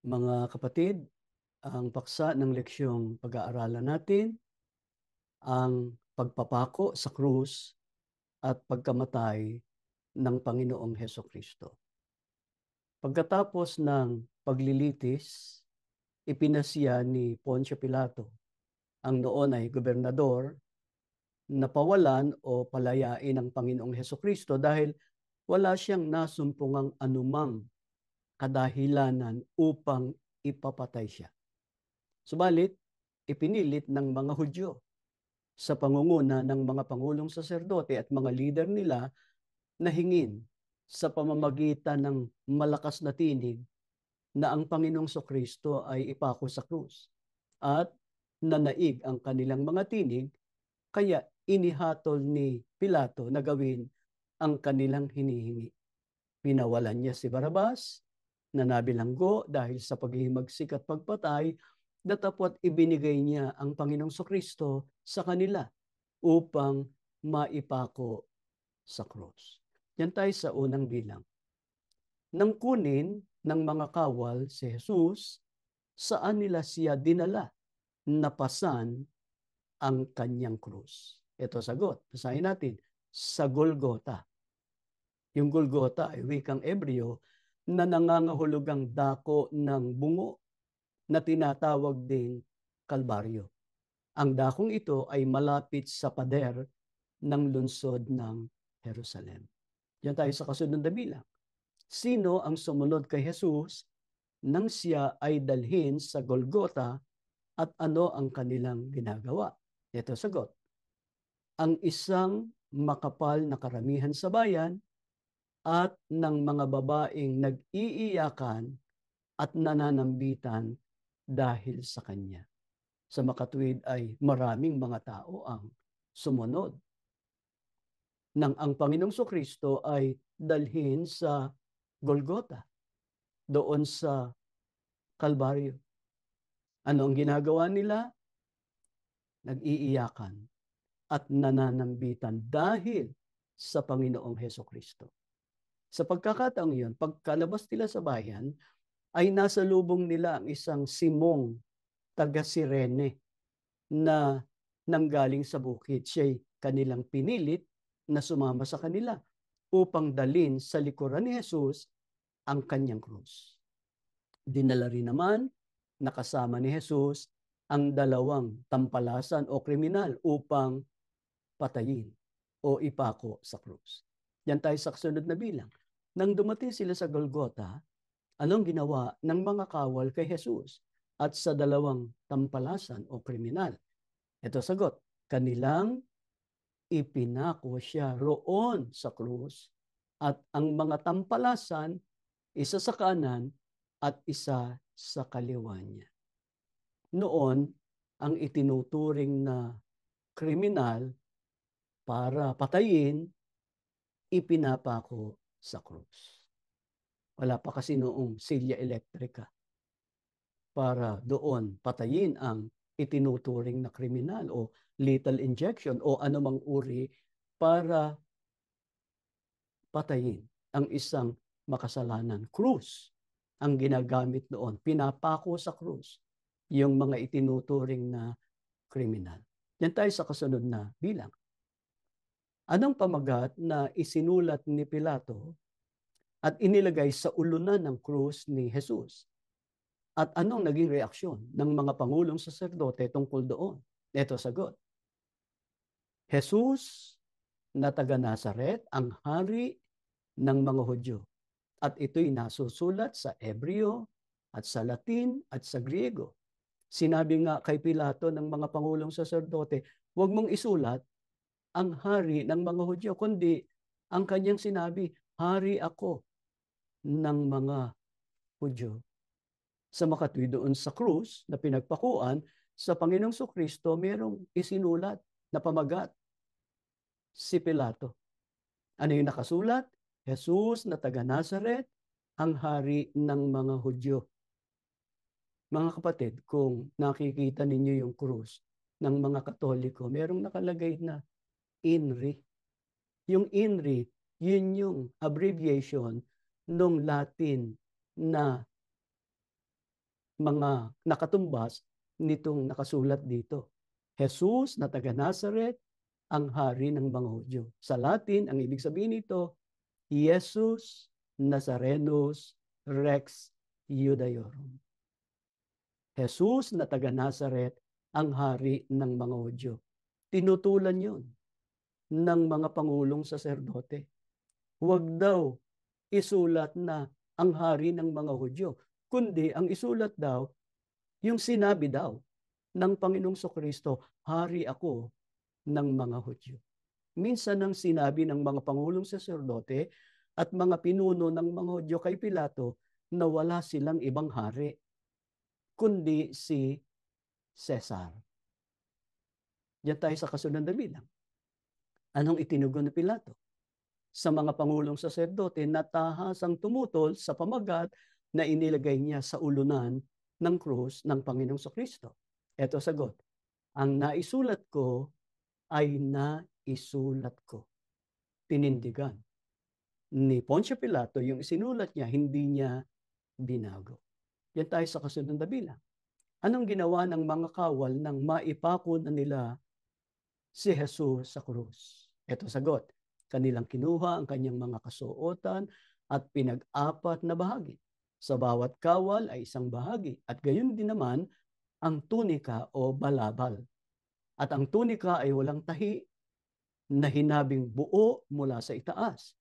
Mga kapatid, ang paksa ng leksyong pag-aaralan natin, ang pagpapako sa krus at pagkamatay ng Panginoong Hesukristo. Pagkatapos ng paglilitis, ipinasya ni Poncio Pilato, ang noon ay gobernador, na pawalan o palayain ang Panginoong Hesukristo dahil wala siyang nasumpungang anumang kadahilanan upang ipapatay siya. Subalit, ipinilit ng mga Hudyo sa pangunguna ng mga pangulong saserdote at mga lider nila na hingin sa pamamagitan ng malakas na tinig na ang Panginoong Kristo ay ipako sa krus. At nanaig ang kanilang mga tinig, kaya inihatol ni Pilato na gawin ang kanilang hinihingi. Pinawalan niya si Barabas na nabilanggo dahil sa paghihimagsik at pagpatay, datapwat ibinigay niya ang Panginoong Kristo sa kanila upang maipako sa krus. Yan tayo sa unang bilang. Nang kunin ng mga kawal si Jesus, saan nila siya dinala? Napasan ang kanyang krus. Ito sagot. Basahin natin. Sa Golgota. Yung Golgota ay wikang Ebreo na nangangahulugang dako ng bungo na tinatawag ding Kalbaryo. Ang dakong ito ay malapit sa pader ng lungsod ng Jerusalem. Diyan tayo sa kasunod na bilang. Sino ang sumunod kay Jesus nang siya ay dalhin sa Golgota at ano ang kanilang ginagawa? Ito sagot. Ang isang makapal na karamihan sa bayan at ng mga babaeng nag-iiyakan at nananambitan dahil sa kanya. Sa makatuwid ay maraming mga tao ang sumunod nang ang Panginoong Kristo ay dalhin sa Golgota, doon sa Kalbaryo. Ano ang ginagawa nila? Nag-iiyakan at nananambitan dahil sa Panginoong Heso Kristo. Sa pagkakataong iyon, pagkalabas nila sa bayan, ay nasa lubong nila ang isang Simong taga-Sirene na nanggaling sa bukid. Siya'y kanilang pinilit na sumama sa kanila upang dalin sa likuran ni Jesus ang kanyang krus. Dinala rin naman nakasama ni Jesus ang dalawang tampalasan o kriminal upang patayin o ipako sa krus. Yan tayo sa kasunod na bilang. Nang dumating sila sa Golgota, anong ginawa ng mga kawal kay Jesus at sa dalawang tampalasan o kriminal? Ito sagot, kanilang ipinako siya roon sa krus at ang mga tampalasan, isa sa kanan at isa sa kaliwa niya. Noon, ang itinuturing na kriminal para patayin, ipinapako sa krus. Wala pa kasi noong silya elektrika para doon patayin ang itinuturing na kriminal o lethal injection o anumang uri para patayin ang isang makasalanan. Krus ang ginagamit noon. Pinapako sa krus yung mga itinuturing na kriminal. Yan tayo sa kasunod na bilang. Anong pamagat na isinulat ni Pilato at inilagay sa ulunan ng krus ni Jesus? At anong naging reaksyon ng mga pangulong saserdote tungkol doon? Ito sagot. Jesus na taga Nazaret, ang hari ng mga Hudyo. At ito'y nasusulat sa Hebreo at sa Latin at sa Griego. Sinabi nga kay Pilato ng mga pangulong saserdote, huwag mong isulat ang hari ng mga Hudyo, kundi ang kanyang sinabi, hari ako ng mga Hudyo. Sa makatwid doon sa krus na pinagpakuan, sa Panginoong Kristo, mayroong isinulat na pamagat si Pilato. Ano yung nakasulat? Jesus na taga Nazaret, ang hari ng mga Hudyo. Mga kapatid, kung nakikita ninyo yung krus ng mga Katoliko, merong nakalagay na INRI. Yung INRI, yun yung abbreviation ng Latin na mga nakatumbas nitong nakasulat dito. Jesus na taga Nazareth, ang hari ng mga Hudyo. Sa Latin, ang ibig sabihin nito, Jesus Nazarenus Rex Judaeorum. Jesus na taga Nazareth, ang hari ng mga Hudyo. Tinutulan yon ng mga pangulong saserdote. Huwag daw isulat na ang hari ng mga Hudyo, kundi ang isulat daw, yung sinabi daw ng Panginoong Kristo, hari ako ng mga Hudyo. Minsan ang sinabi ng mga pangulong saserdote at mga pinuno ng mga Hudyo kay Pilato na wala silang ibang hari, kundi si Cesar. Diyan tayo sa kasunod na bilang. Anong itinugon ni Pilato? Sa mga pangulong saserdote na tahasang tumutol sa pamagat na inilagay niya sa ulunan ng krus ng Panginoong Kristo. Ito sagot, ang naisulat ko ay naisulat ko. Tinindigan ni Poncio Pilato yung isinulat niya, hindi niya binago. Yan tayo sa kasunod na bilang. Anong ginawa ng mga kawal nang maipako na nila si Jesus sa krus? Ito sagot, kanilang kinuha ang kanyang mga kasuotan at pinag-apat na bahagi. Sa bawat kawal ay isang bahagi at gayon din naman ang tunika o balabal. At ang tunika ay walang tahi na hinabing buo mula sa itaas.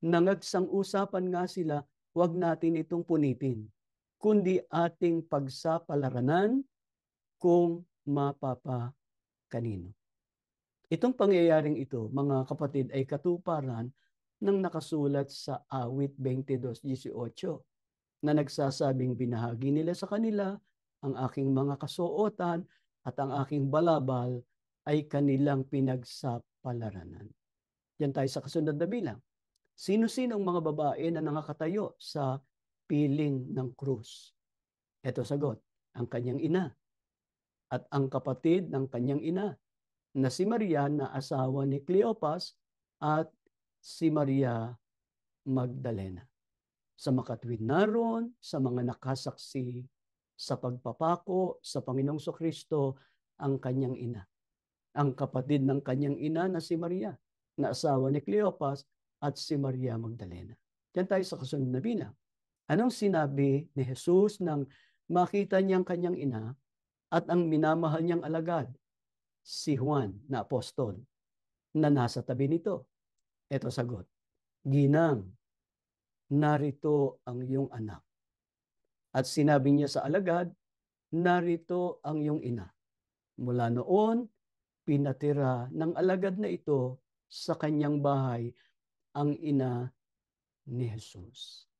Nangagsang-usapan nga sila, huwag natin itong punitin, kundi ating pagsapalaranan kung mapapakanino. Itong pangyayaring ito, mga kapatid, ay katuparan ng nakasulat sa Awit 22:18 na nagsasabing binahagi nila sa kanila ang aking mga kasuotan at ang aking balabal ay kanilang pinagsapalaranan. Yan tayo sa kasunod na bilang. Sino-sino ang mga babae na nakatayo sa piling ng krus? Ito sagot, ang kanyang ina at ang kapatid ng kanyang ina na si Maria na asawa ni Cleopas at si Maria Magdalena. Sa makatwid naroon, sa mga nakasaksi sa pagpapako sa Panginoong Kristo, ang kanyang ina. Ang kapatid ng kanyang ina na si Maria na asawa ni Cleopas at si Maria Magdalena. Diyan tayo sa kasunod na bilang. Anong sinabi ni Jesus nang makita niyang kanyang ina at ang minamahal niyang alagad, si Juan na apostol, na nasa tabi nito? Ito sagot, Ginang, narito ang iyong anak. At sinabi niya sa alagad, narito ang iyong ina. Mula noon, pinatira ng alagad na ito sa kanyang bahay ang ina ni Jesus.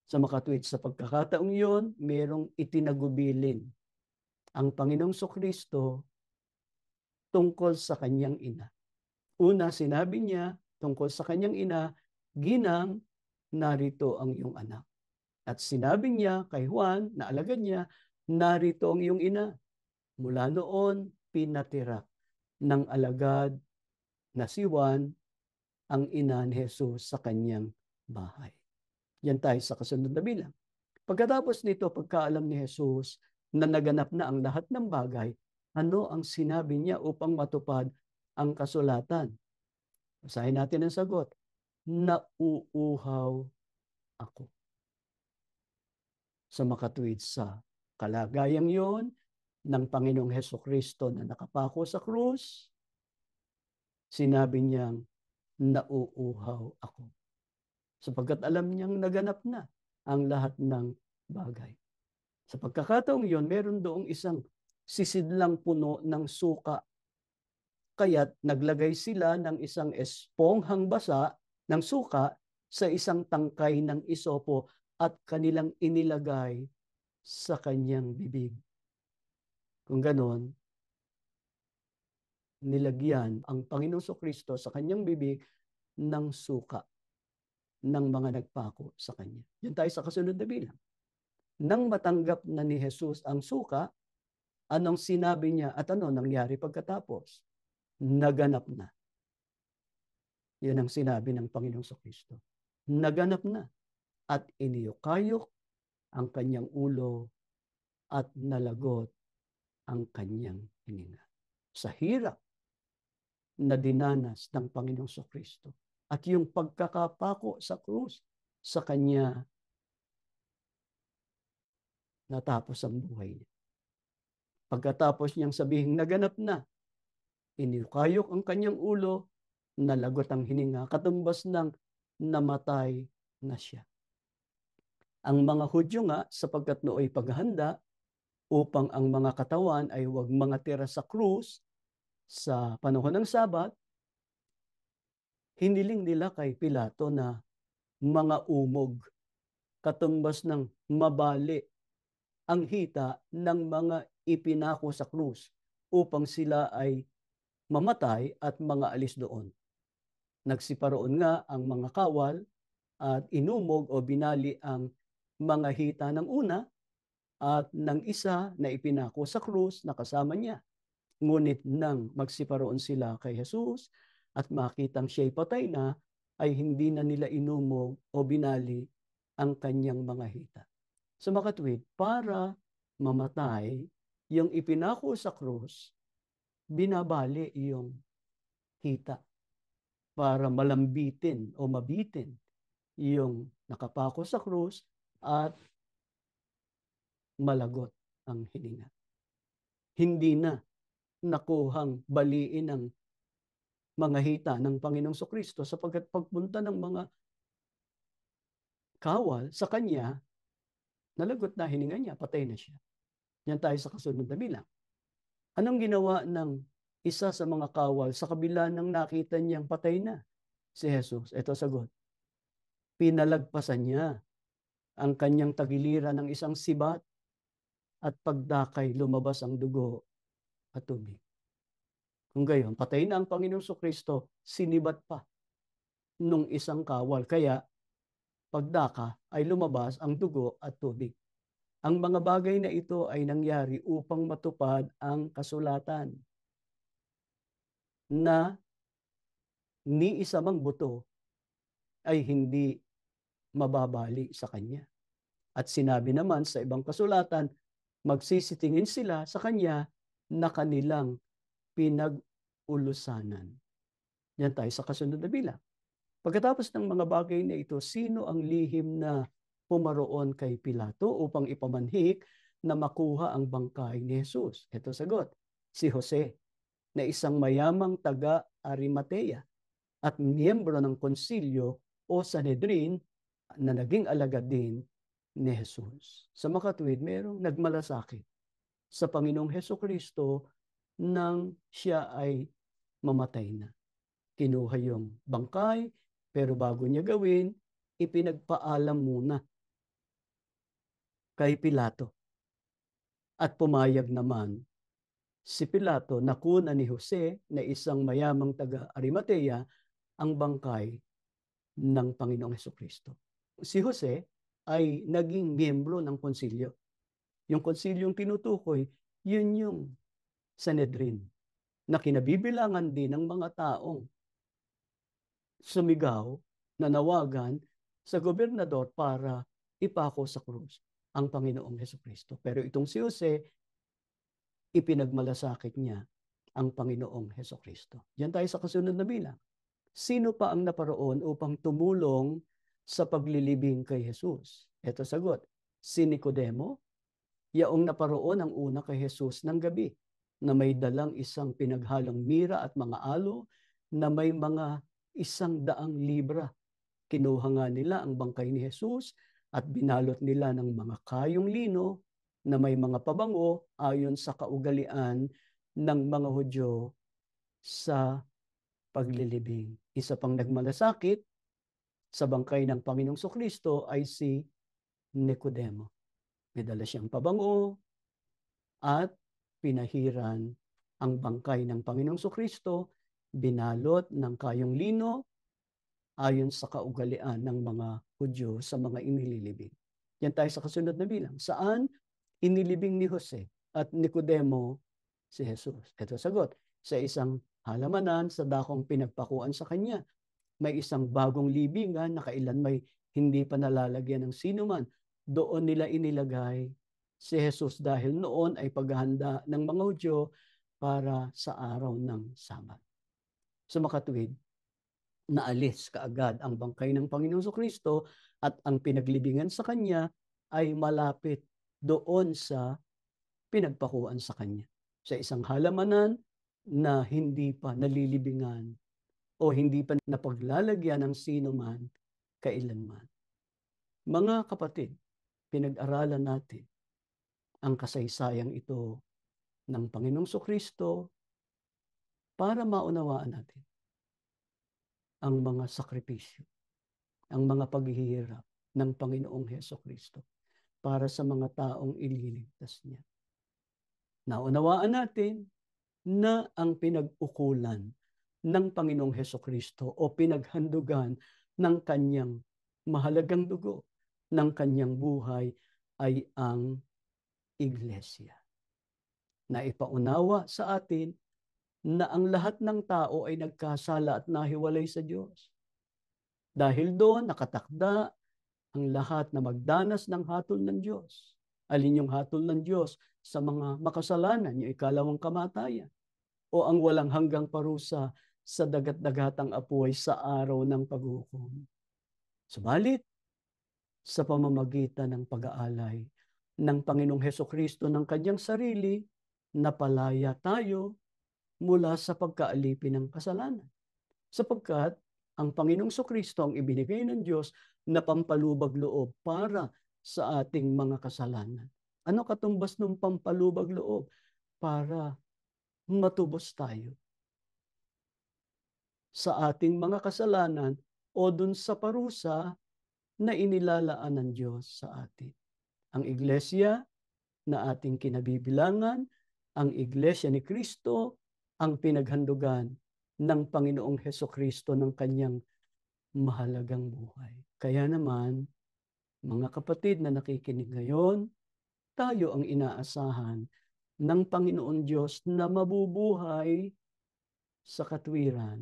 Sa makatwid sa pagkakataong iyon, mayroong itinagubilin ang Panginoong Kristo tungkol sa kanyang ina. Una, sinabi niya tungkol sa kanyang ina, Ginang, narito ang iyong anak. At sinabi niya kay Juan, na alagad niya, narito ang iyong ina. Mula noon, pinatira ng alagad na si Juan ang ina ni Jesus sa kanyang bahay. Yan tayo sa kasunod na bilang. Pagkatapos nito, pagkaalam ni Jesus na naganap na ang lahat ng bagay, ano ang sinabi niya upang matupad ang kasulatan? Basahin natin ang sagot. Nauuhaw ako. Sa makatuwid sa kalagayang yon ng Panginoong Hesukristo na nakapako sa krus, sinabi niyang, nauuhaw ako. Sapagkat alam niyang naganap na ang lahat ng bagay. Sa pagkakataong yon, meron doong isang sisidlang puno ng suka. Kaya't naglagay sila ng isang esponghang basa ng suka sa isang tangkay ng isopo at kanilang inilagay sa kanyang bibig. Kung ganon, nilagyan ang Panginoong Kristo sa kanyang bibig ng suka ng mga nagpako sa kanya. Yan tayo sa kasunod na bilang. Nang matanggap na ni Jesus ang suka, anong sinabi niya at ano nangyari pagkatapos? Naganap na. Yan ang sinabi ng Panginoong Kristo. Naganap na at iniyukayok ang kanyang ulo at nalagot ang kanyang hininga. Sa hirap na dinanas ng Panginoong Kristo at yung pagkakapako sa krus, sa kanya natapos ang buhay niya. Pagkatapos niyang sabihin naganap na, inukayok ang kanyang ulo, nalagot ang hininga, katumbas ng namatay na siya. Ang mga Hudyo nga, sapagkat nooy paghahanda upang ang mga katawan ay huwag mga tira sa krus sa panahon ng Sabat, hiniling nila kay Pilato na mga umog, katumbas ng mabali ang hita ng mga ipinako sa krus upang sila ay mamatay at mga alis doon. Nagsiparoon nga ang mga kawal at inumog o binali ang mga hita ng una at ng isa na ipinako sa krus na kasama niya. Ngunit nang magsiparoon sila kay Jesus at makitang siya'y patay na, ay hindi na nila inumog o binali ang kanyang mga hita. Sa makatwid, para mamatay yung ipinako sa krus, binabali yung hita para malambitin o mabitin yung nakapako sa krus at malagot ang hininga. Hindi na nakuhang baliin ang mga hita ng Panginoong Kristo sapagkat pagpunta ng mga kawal sa kanya, nalagot na hininga niya, patay na siya. Yan tayo sa kasunod na bilang. Anong ginawa ng isa sa mga kawal sa kabila ng nakita niyang patay na si Jesus? Ito sagot. Pinalagpasan niya ang kanyang tagiliran ng isang sibat at pagdakay lumabas ang dugo at tubig. Kung gayon, patay na ang Panginoong Kristo, sinibat pa nung isang kawal. Kaya pagdaka ay lumabas ang dugo at tubig. Ang mga bagay na ito ay nangyari upang matupad ang kasulatan na ni isa mang buto ay hindi mababali sa kanya. At sinabi naman sa ibang kasulatan, magsisitingin sila sa kanya na kanilang pinag-ulusanan. Yan tayo sa kasunod na bilang. Pagkatapos ng mga bagay na ito, sino ang lihim na pumaroon kay Pilato upang ipamanhik na makuha ang bangkay ni Jesus? Ito sagot, si Jose, na isang mayamang taga-Arimatea at miyembro ng konsilyo o Sanhedrin na naging alagad din ni Jesus. Sa makatwid, mayroong nagmalasakit sa Panginoong Hesukristo nang siya ay mamatay na. Kinuha yung bangkay, pero bago niya gawin, ipinagpaalam muna kay Pilato. At pumayag naman si Pilato na kuna ni Jose na isang mayamang taga-Arimatea ang bangkay ng Panginoong Hesukristo. Si Jose ay naging miyembro ng konsilyo. Yung konsilyong tinutukoy, yun yung Sanhedrin, na kinabibilangan din ng mga taong sumigaw, nanawagan sa gobernador para ipako sa krus ang Panginoong Hesukristo. Pero itong si Jose, ipinagmalasakit niya ang Panginoong Hesukristo. Diyan tayo sa kasunod na bilang. Sino pa ang naparoon upang tumulong sa paglilibing kay Jesus? Ito sagot, si Nicodemo, yaong naparoon ang una kay Jesus ng gabi, na may dalang isang pinaghalong mira at mga alo na may mga 100 libra. Kinuha nga nila ang bangkay ni Jesus at binalot nila ng mga kayong lino na may mga pabango ayon sa kaugalian ng mga Hudyo sa paglilibing. Isa pang nagmalasakit sa bangkay ng Panginoong Kristo ay si Nicodemo. May dala siyang pabango at pinahiran ang bangkay ng Panginoong Kristo, binalot ng kayong lino ayon sa kaugalian ng mga Hudyo sa mga inililibing. Yan tayo sa kasunod na bilang. Saan inilibing ni Jose at Nicodemo si Jesus? Ito sagot, sa isang halamanan sa dakong pinagpakuan sa kanya. May isang bagong libingan na kailan may hindi pa nalalagyan ng sinuman. Doon nila inilagay si Jesus dahil noon ay paghahanda ng mga Hudyo para sa araw ng Sabat. Sa makatuwid, naalis kaagad ang bangkay ng Panginoong Kristo at ang pinaglibingan sa kanya ay malapit doon sa pinagpakuan sa kanya. Sa isang halamanan na hindi pa nalilibingan o hindi pa napaglalagyan ng sino man kailanman. Mga kapatid, pinag-aralan natin ang kasaysayang ito ng Panginoong Kristo para maunawaan natin ang mga sakripisyo, ang mga paghihirap ng Panginoong Heso Kristo para sa mga taong ililigtas niya. Naunawaan natin na ang pinag-ukulan ng Panginoong Heso Kristo o pinaghandugan ng kanyang mahalagang dugo ng kanyang buhay ay ang iglesia. Naipaunawa sa atin na ang lahat ng tao ay nagkasala at nahiwalay sa Diyos. Dahil doon, nakatakda ang lahat na magdanas ng hatol ng Diyos. Alin yung hatol ng Diyos sa mga makasalanan, yung ikalawang kamatayan, o ang walang hanggang parusa sa dagat-dagatang apoy sa araw ng paghukom. Subalit, sa pamamagitan ng pag-aalay ng Panginoong Hesukristo ng kanyang sarili, napalaya tayo mula sa pagkaalipin ng kasalanan. Sapagkat ang Panginoong Kristo ang ibinigay ng Diyos na pampalubag loob para sa ating mga kasalanan. Ano katumbas ng pampalubag loob? Para matubos tayo sa ating mga kasalanan o dun sa parusa na inilalaan ng Diyos sa atin. Ang iglesia na ating kinabibilangan, ang iglesia ni Kristo, ang pinaghandugan ng Panginoong Heso Kristo ng kanyang mahalagang buhay. Kaya naman, mga kapatid na nakikinig ngayon, tayo ang inaasahan ng Panginoon Diyos na mabubuhay sa katwiran,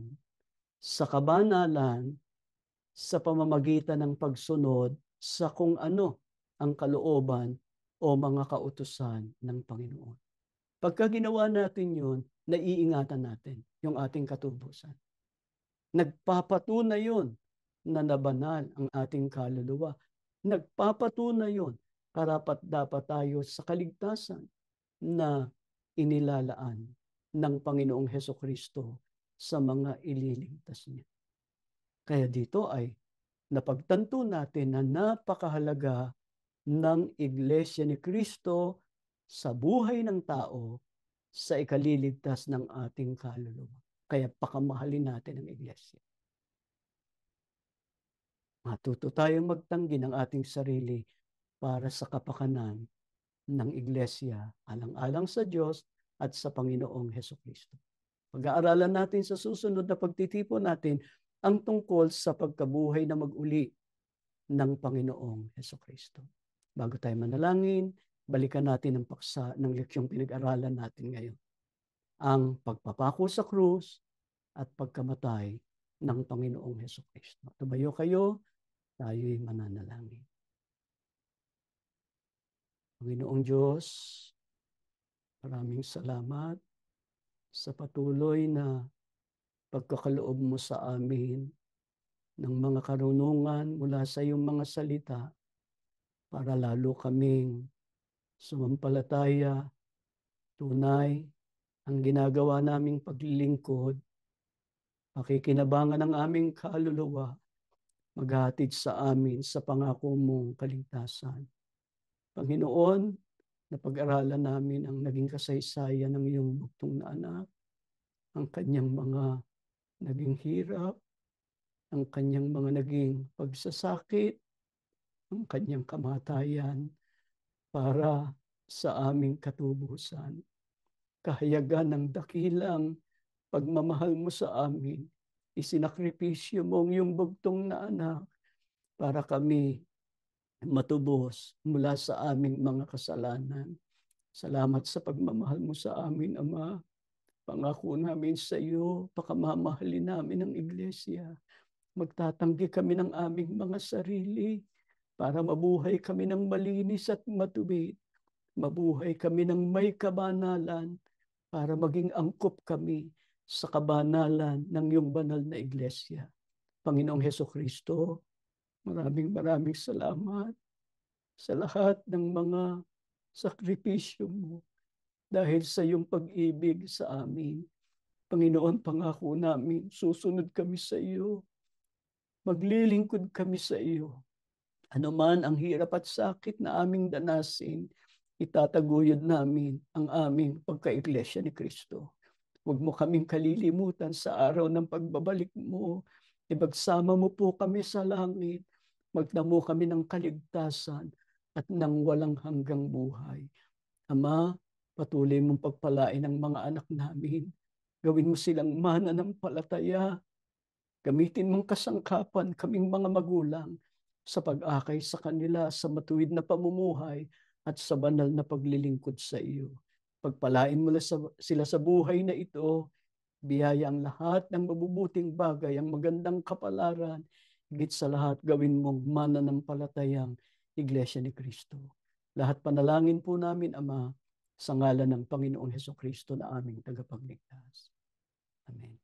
sa kabanalan, sa pamamagitan ng pagsunod sa kung ano ang kalooban o mga kautusan ng Panginoon. Pagka ginawa natin yun, naiingatan natin yung ating katubusan. Nagpapatunay yun na nabanal ang ating kaluluwa. Nagpapatunay yun karapat dapat tayo sa kaligtasan na inilalaan ng Panginoong Heso Kristo sa mga ililigtas niya. Kaya dito ay napagtanto natin na napakahalaga ng Iglesia ni Kristo sa buhay ng tao sa ikaliligtas ng ating kaluluwa. Kaya pakamahalin natin ang Iglesia. Matuto tayong magtanggi ng ating sarili para sa kapakanan ng Iglesia alang-alang sa Diyos at sa Panginoong Heso Kristo. Pag-aaralan natin sa susunod na pagtitipon natin ang tungkol sa pagkabuhay na mag-uli ng Panginoong Heso Kristo. Bago tayo manalangin, balikan natin ang paksa ng leksyong pinag-aralan natin ngayon. Ang pagpapako sa krus at pagkamatay ng Panginoong Heso Kristo. Tumayo kayo, tayo'y mananalangin. Panginoong Diyos, maraming salamat sa patuloy na pagkakaloob mo sa amin ng mga karunungan mula sa iyong mga salita para lalo kaming sumampalataya, tunay, ang ginagawa naming paglilingkod, pakikinabangan ng aming kaluluwa, maghatid sa amin sa pangako mong kaligtasan. Panginoon, napag-aralan namin ang naging kasaysayan ng iyong bugtong na anak, ang kanyang mga naging hirap, ang kanyang mga naging pagsasakit, ang kanyang kamatayan para sa aming katubusan. Kahayagan ng dakilang pagmamahal mo sa amin, isinakripisyo mo ang iyong bugtong na anak para kami matubos mula sa aming mga kasalanan. Salamat sa pagmamahal mo sa amin, Ama. Pangako namin sa iyo, pakamamahalin namin ang iglesia. Magtatanggi kami ng aming mga sarili para mabuhay kami ng malinis at matuwid Mabuhay kami ng may kabanalan para maging angkop kami sa kabanalan ng iyong banal na iglesia. Panginoong Hesukristo, maraming maraming salamat sa lahat ng mga sakripisyo mo dahil sa iyong pag-ibig sa amin. Panginoon, pangako namin, susunod kami sa iyo. Maglilingkod kami sa iyo. Ano man ang hirap at sakit na aming danasin, itataguyod namin ang aming pagka-iglesia ni Kristo. Huwag mo kaming kalilimutan sa araw ng pagbabalik mo. Ibagsama mo po kami sa langit. Magdamo kami ng kaligtasan at ng walang hanggang buhay. Ama, patuloy mong pagpalain ang mga anak namin. Gawin mo silang mananampalataya. Gamitin mong kasangkapan kaming mga magulang sa pag-akay sa kanila sa matuwid na pamumuhay at sa banal na paglilingkod sa iyo. Pagpalain mo sila sa buhay na ito, biyaya ang lahat ng mabubuting bagay, ang magandang kapalaran, higit sa lahat gawin mong mananampalatayang Iglesia ni Kristo. Lahat panalangin po namin, Ama, sa ngalan ng Panginoong Hesukristo na aming tagapagligtas. Amen.